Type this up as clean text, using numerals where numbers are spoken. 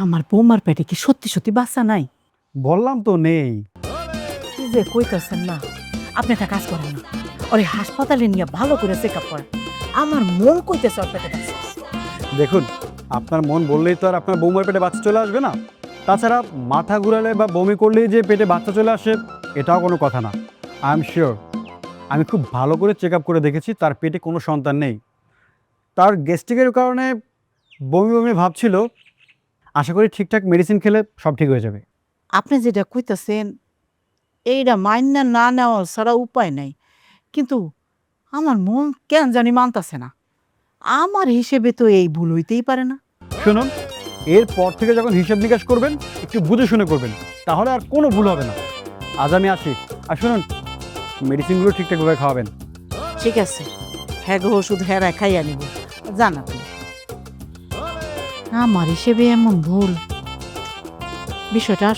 আমার বৌমার পেটে কি সত্যি সত্যি বাচ্চা নাই? বললাম তো নেই। কি যে কইতাছেন না, আপনি একটা কাজ করেন না, ওরে হাসপাতালে নিয়ে ভালো করে চেক আপ করেন। আমার মন কইতেছে ওর পেটে বাচ্চা আছে। দেখুন, আপনার মন বললেই তো আর আপনার বৌমার পেটে বাচ্চা চলে আসবে না। তাছাড়া মাথা ঘুরালে বা বমি করলেই যে পেটে বাচ্চা চলে আসে এটাও কোনো কথা না। আই এম শিওর, আমি খুব ভালো করে চেক আপ করে দেখেছি তার পেটে কোনো সন্তান নেই। তার গ্যাস্ট্রিকের কারণে বমি বমি ভাবছিল, আশা করি ঠিকঠাক মেডিসিন খেলে সব ঠিক হয়ে যাবে। আপনি যেটা কইতাছেন এইটা মাইন্না না নেওয়া ছাড়া উপায় নাই, কিন্তু আমার মন কেন জানি মানতাছে না। আমার হিসেবে তো এই ভুল হইতেই পারে না। শুনুন, এরপর থেকে যখন হিসাব নিকাশ করবেন একটু বুঝে শুনে করবেন, তাহলে আর কোনো ভুল হবে না। আজ আমি আসি। আর শুনুন, মেডিসিনগুলো ঠিকঠাকভাবে খাওয়াবেন। ঠিক আছে, হ্যাঁ গো, ওষুধ হেরায় খাইয়া নিব। জান আপনি আমার হিসেবে এমন ভুল, বিষয়টা আর